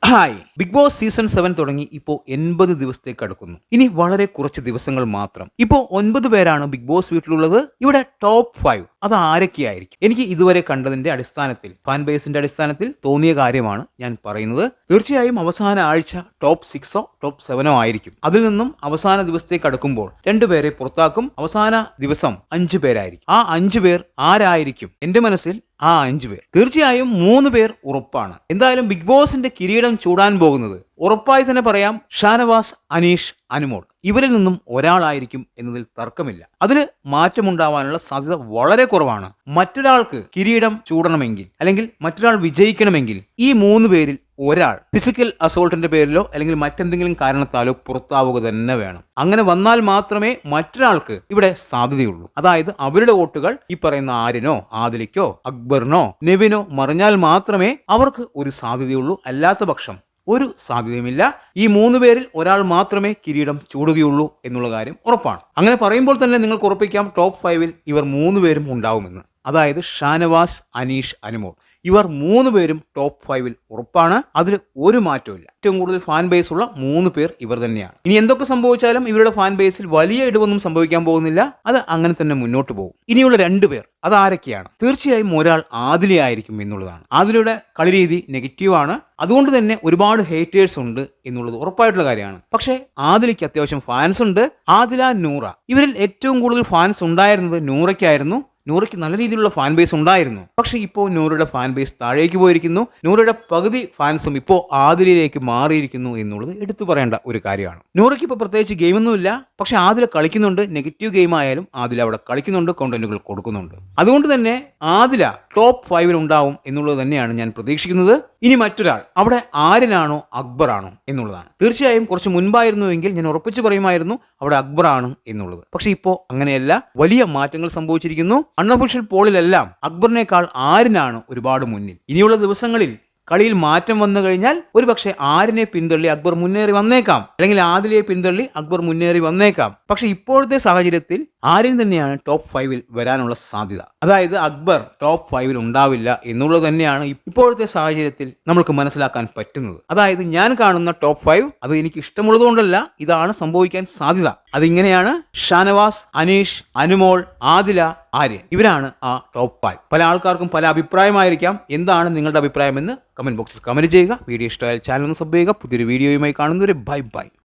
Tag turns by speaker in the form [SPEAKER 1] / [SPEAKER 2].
[SPEAKER 1] Hi, big boss season 7 തുടങ്ങി ഇപ്പോൾ 80 ദിവസത്തേക്ക് അടുക്കുന്നു. ഇനി വളരെ കുറച്ച് ദിവസങ്ങൾ മാത്രം. ഇപ്പോൾ 9 പേരാണ് ബിഗ് ബോസ് വീട്ടിലുള്ളത്. ഇവിടെ ടോപ്പ് 5 അത് ആരൊക്കെയായിരിക്കും? എനിക്ക് ഇതുവരെ കണ്ടതിന്റെ അടിസ്ഥാനത്തിൽ, ഫാൻ ബേസിന്റെ അടിസ്ഥാനത്തിൽ തോന്നിയ കാര്യമാണ് ഞാൻ പറയുന്നത്. തീർച്ചയായും അവസാന ആഴ്ച ടോപ്പ് 6ഓ ടോപ്പ് 7ഓ ആയിരിക്കും. അതിൽ നിന്നും അവസാന ദിവസത്തേക്ക് അടുക്കുമ്പോൾ 2 പേരെ പുറത്താക്കും. അവസാന ദിവസം 5 പേരായിരിക്കും. ആ 5 പേർ ആരായിരിക്കും? എന്റെ മനസ്സിൽ ആ 5 പേർ തീർച്ചയായും 3 പേർ ഉറപ്പാണ്. എന്തായാലും ബിഗ് ബോസിന്റെ കിരീടം ചൂടാൻ പോകുന്നത് ഉറപ്പായി തന്നെ പറയാം, ഷാനവാസ്, അനീഷ്, അനുമോൾ ഇവരിൽ നിന്നും ഒരാളായിരിക്കും എന്നതിൽ തർക്കമില്ല. അതിൽ മാറ്റമുണ്ടാവാനുള്ള സാധ്യത വളരെ കുറവാണ്. മറ്റൊരാൾക്ക് കിരീടം ചൂടണമെങ്കിൽ അല്ലെങ്കിൽ മറ്റൊരാൾ വിജയിക്കണമെങ്കിൽ ഈ 3 പേരിൽ ഒരാൾ ഫിസിക്കൽ അസോൾട്ടിന്റെ പേരിലോ അല്ലെങ്കിൽ മറ്റെന്തെങ്കിലും കാരണത്താലോ പുറത്താവുക തന്നെ വേണം. അങ്ങനെ വന്നാൽ മാത്രമേ മറ്റൊരാൾക്ക് ഇവിടെ സാധ്യതയുള്ളൂ. അതായത് അവരുടെ വോട്ടുകൾ ഈ പറയുന്ന ആര്യനോ ആദിലിക്കോ അക്ബറിനോ നെവിനോ മറിഞ്ഞാൽ മാത്രമേ അവർക്ക് ഒരു സാധ്യതയുള്ളൂ. അല്ലാത്ത പക്ഷം ഒരു സാധ്യതയുമില്ല. ഈ 3 പേരിൽ ഒരാൾ മാത്രമേ കിരീടം ചൂടുകയുള്ളൂ എന്നുള്ള കാര്യം ഉറപ്പാണ്. അങ്ങനെ പറയുമ്പോൾ തന്നെ നിങ്ങൾക്ക് ഉറപ്പിക്കാം ടോപ്പ് 5-ൽ ഇവർ 3 പേരും ഉണ്ടാവുമെന്ന്. അതായത് ഷാനവാസ്, അനീഷ്, അനുമോൾ ഇവർ 3 പേരും ടോപ്പ് 5-ൽ ഉറപ്പാണ്. അതിൽ ഒരു മാറ്റവും ഇല്ല. ഏറ്റവും കൂടുതൽ ഫാൻ ബേസ് ഉള്ള 3 പേർ ഇവർ തന്നെയാണ്. ഇനി എന്തൊക്കെ സംഭവിച്ചാലും ഇവരുടെ ഫാൻ ബേസിൽ വലിയ ഇടിവൊന്നും സംഭവിക്കാൻ പോകുന്നില്ല. അത് അങ്ങനെ തന്നെ മുന്നോട്ട് പോകും. ഇനിയുള്ള 2 പേർ അതാരൊക്കെയാണ്? തീർച്ചയായും ഒരാൾ ആദിലയായിരിക്കും എന്നുള്ളതാണ്. ആദിലയുടെ കളിരീതി നെഗറ്റീവാണ്. അതുകൊണ്ട് തന്നെ ഒരുപാട് ഹേറ്റേഴ്സ് ഉണ്ട് എന്നുള്ളത് ഉറപ്പായിട്ടുള്ള കാര്യമാണ്. പക്ഷേ ആദിലയ്ക്ക് അത്യാവശ്യം ഫാൻസ് ഉണ്ട്. ആദില, നൂറ ഇവരിൽ ഏറ്റവും കൂടുതൽ ഫാൻസ് ഉണ്ടായിരുന്നത് നൂറയ്ക്കായിരുന്നു. നൂറയ്ക്ക് നല്ല രീതിയിലുള്ള ഫാൻ ബേസ് ഉണ്ടായിരുന്നു. പക്ഷെ ഇപ്പോൾ നൂറയുടെ ഫാൻ ബേസ് താഴേക്ക് പോയിരിക്കുന്നു. നൂറയുടെ പകുതി ഫാൻസും ഇപ്പോൾ ആദിലയിലേക്ക് മാറിയിരിക്കുന്നു എന്നുള്ളത് എടുത്തു പറയേണ്ട ഒരു കാര്യമാണ്. നൂറയ്ക്ക് ഇപ്പോൾ പ്രത്യേകിച്ച് ഗെയിമൊന്നുമില്ല. പക്ഷെ ആദില കളിക്കുന്നുണ്ട്. നെഗറ്റീവ് ഗെയിം ആയാലും ആദില അവിടെ കളിക്കുന്നുണ്ട്, കോണ്ടന്റുകൾ കൊടുക്കുന്നുണ്ട്. അതുകൊണ്ട് തന്നെ ആദില ടോപ്പ് 5-ൽ ഉണ്ടാവും എന്നുള്ളത് തന്നെയാണ് ഞാൻ പ്രതീക്ഷിക്കുന്നത്. ഇനി മറ്റൊരാൾ അവിടെ ആര്യനാണോ അക്ബറാണോ എന്നുള്ളതാണ്. തീർച്ചയായും കുറച്ച് മുൻപായിരുന്നുവെങ്കിൽ ഞാൻ ഉറപ്പിച്ച് പറയുമായിരുന്നു അവിടെ അക്ബറാണ് എന്നുള്ളത്. പക്ഷെ ഇപ്പോൾ അങ്ങനെയല്ല, വലിയ മാറ്റങ്ങൾ സംഭവിച്ചിരിക്കുന്നു. അൺഒഫീഷ്യൽ പോളിലെല്ലാം അക്ബറിനേക്കാൾ ആര്യനാണ് ഒരുപാട് മുന്നിൽ. ഇനിയുള്ള ദിവസങ്ങളിൽ കളിയിൽ മാറ്റം വന്നു കഴിഞ്ഞാൽ ഒരുപക്ഷെ ആര്യനെ പിന്തള്ളി അക്ബർ മുന്നേറി വന്നേക്കാം, അല്ലെങ്കിൽ ആദിലയെ പിന്തള്ളി അക്ബർ മുന്നേറി വന്നേക്കാം. പക്ഷെ ഇപ്പോഴത്തെ സാഹചര്യത്തിൽ ആര്യൻ തന്നെയാണ് ടോപ്പ് 5-ൽ വരാനുള്ള സാധ്യത. അതായത് അക്ബർ ടോപ്പ് 5-ൽ ഉണ്ടാവില്ല എന്നുള്ളത് തന്നെയാണ് ഇപ്പോഴത്തെ സാഹചര്യത്തിൽ നമുക്ക് മനസ്സിലാക്കാൻ പറ്റുന്നത്. അതായത് ഞാൻ കാണുന്ന ടോപ്പ് 5 അത് എനിക്ക് ഇഷ്ടമുള്ളത് കൊണ്ടല്ല, ഇതാണ് സംഭവിക്കാൻ സാധ്യത. അതിങ്ങനെയാണ്: ഷാനവാസ്, അനീഷ്, അനുമോൾ, ആദില, ആര്യൻ ഇവരാണ് ആ ടോപ്പ് 5. പല ആൾക്കാർക്കും പല അഭിപ്രായമായിരിക്കാം. എന്താണ് നിങ്ങളുടെ അഭിപ്രായമെന്ന് കമന്റ് ബോക്സിൽ കമന്റ് ചെയ്യുക. വീഡിയോ ഇഷ്ടമായാൽ ചാനൽ ഒന്ന് സബ് ചെയ്യുക. പുതിയൊരു വീഡിയോയുമായി കാണുന്നവരെ ബൈ ബൈ.